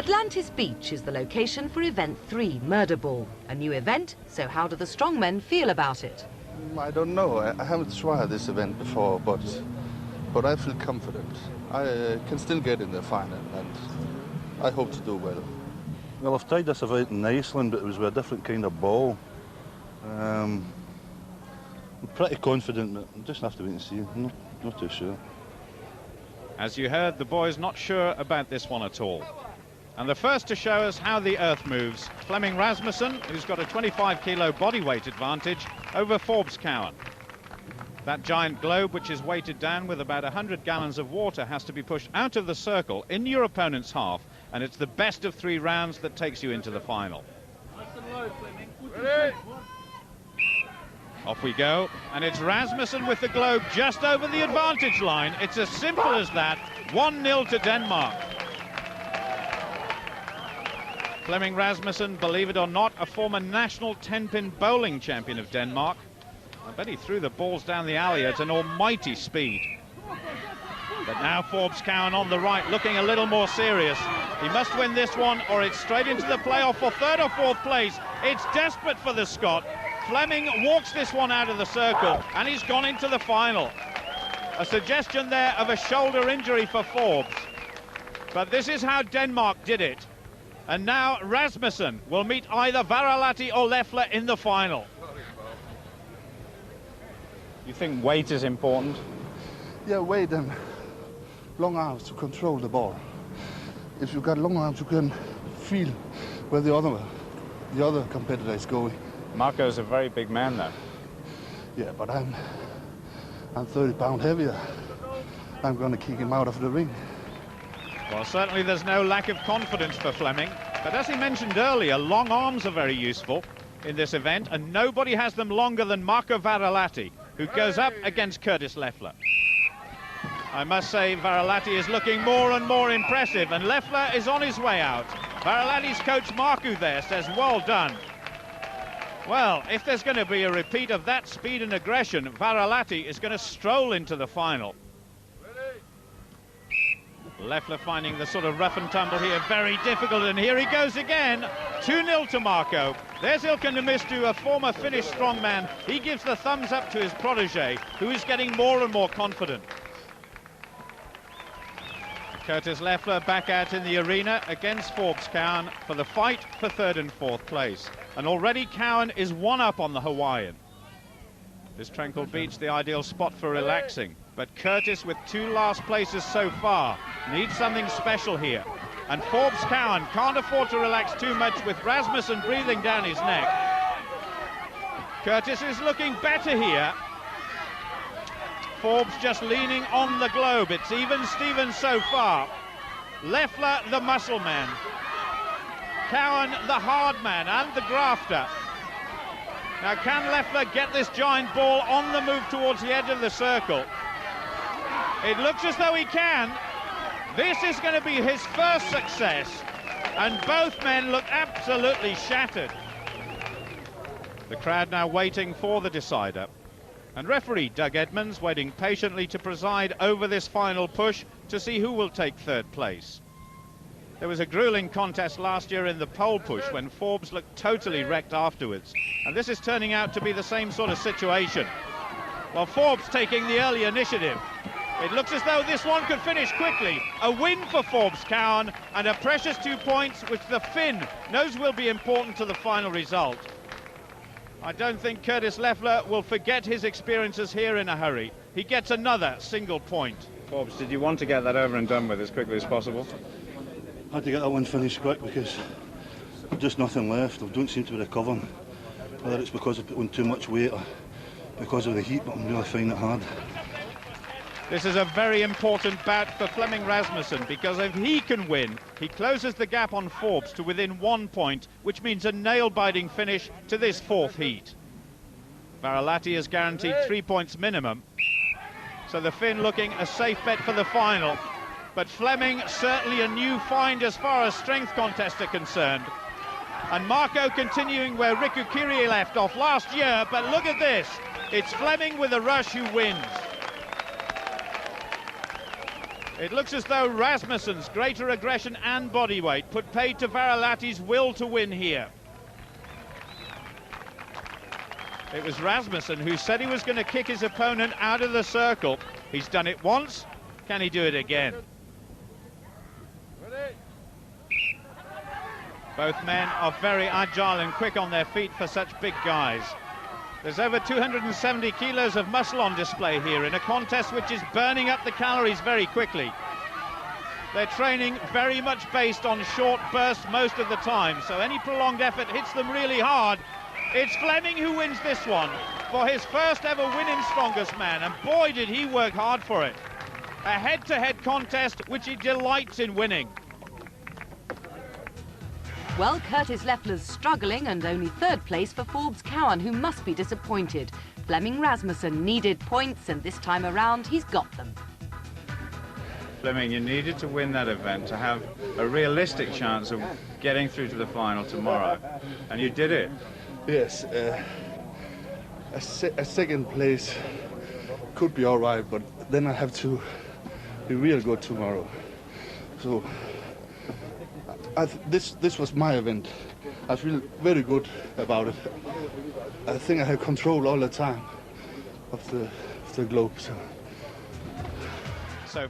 Atlantis Beach is the location for Event 3, Murder Ball. A new event, so how do the strongmen feel about it? I don't know. I haven't tried this event before, but I feel confident. I can still get in the final, and I hope to do well. Well, I've tried this event in Iceland, but it was with a different kind of ball. I'm pretty confident, but I just have to wait and see. I'm not too sure. As you heard, the boys not sure about this one at all. And the first to show us how the Earth moves, Flemming Rasmussen, who's got a 25-kilo body weight advantage over Forbes Cowan. That giant globe, which is weighted down with about 100 gallons of water, has to be pushed out of the circle in your opponent's half, and it's the best of 3 rounds that takes you into the final. Off we go, and it's Rasmussen with the globe just over the advantage line. It's as simple as that. 1-0 to Denmark. Flemming Rasmussen, believe it or not, a former national 10-pin bowling champion of Denmark. I bet he threw the balls down the alley at an almighty speed. But now Forbes Cowan on the right, looking a little more serious. He must win this one, or it's straight into the playoff for 3rd or 4th place. It's desperate for the Scot. Flemming walks this one out of the circle, and he's gone into the final. A suggestion there of a shoulder injury for Forbes. But this is how Denmark did it. And now Rasmussen will meet either Varalati or Leffler in the final. You think weight is important? Yeah, weight and long arms to control the ball. If you've got long arms, you can feel where the other competitor is going. Marco's a very big man, though. Yeah, but I'm 30 pounds heavier. I'm going to kick him out of the ring. Well, certainly there's no lack of confidence for Flemming. But as he mentioned earlier, long arms are very useful in this event, and nobody has them longer than Marco Varalati, who goes up against Curtis Leffler. I must say, Varalati is looking more and more impressive, and Leffler is on his way out. Varalati's coach Marku there says, well done. Well, if there's going to be a repeat of that speed and aggression, Varalati is going to stroll into the final. Leffler finding the sort of rough and tumble here very difficult, and here he goes again. 2-0 to Marco. There's Ilkka Nimistu, a former Finnish strongman. He gives the thumbs up to his protege, who is getting more and more confident. Curtis Leffler back out in the arena against Forbes Cowan for the fight for 3rd and 4th place. And already Cowan is 1 up on the Hawaiian. This tranquil beach, the ideal spot for relaxing. But Curtis, with 2 last places so far, needs something special here. And Forbes Cowan can't afford to relax too much with Rasmussen breathing down his neck. Curtis is looking better here. Forbes just leaning on the globe. It's even Stevens so far. Leffler, the muscle man. Cowan, the hard man and the grafter. Now, can Leffler get this giant ball on the move towards the edge of the circle? It looks as though he can. This is going to be his first success, and both men look absolutely shattered. The crowd now waiting for the decider. And referee Doug Edmonds waiting patiently to preside over this final push to see who will take 3rd place. There was a grueling contest last year in the pole push when Forbes looked totally wrecked afterwards. And this is turning out to be the same sort of situation. Well, Forbes taking the early initiative. It looks as though this one could finish quickly. A win for Forbes Cowan and a precious 2 points, which the Finn knows will be important to the final result. I don't think Curtis Leffler will forget his experiences here in a hurry. He gets another single point. Forbes, did you want to get that over and done with as quickly as possible? I had to get that one finished quick because there's just nothing left. I don't seem to be recovering. Whether it's because I put on too much weight or because of the heat, but I'm really finding it hard. This is a very important bout for Flemming Rasmussen, because if he can win, he closes the gap on Forbes to within 1 point, which means a nail-biting finish to this 4th heat. Varalati is guaranteed 3 points minimum, so the Finn looking a safe bet for the final. But Flemming certainly a new find as far as strength contests are concerned. And Marco continuing where Riku Kyrie left off last year, but look at this. It's Flemming with a rush who wins. It looks as though Rasmussen's greater aggression and body weight put paid to Varilati's will to win here. It was Rasmussen who said he was going to kick his opponent out of the circle. He's done it once. Can he do it again? Both men are very agile and quick on their feet for such big guys. There's over 270 kilos of muscle on display here in a contest which is burning up the calories very quickly. They're training very much based on short bursts most of the time, so any prolonged effort hits them really hard. It's Fleming who wins this one for his first ever win in Strongest Man, and boy did he work hard for it. A head-to-head contest which he delights in winning. Well, Curtis Leffler's struggling, and only third place for Forbes Cowan, who must be disappointed. Fleming Rasmussen needed points, and this time around he's got them. Fleming, you needed to win that event to have a realistic chance of getting through to the final tomorrow, and you did it. Yes, a second place could be all right, but then I have to be real good tomorrow. So this was my event. I feel very good about it. I think I have control all the time of the globe. So.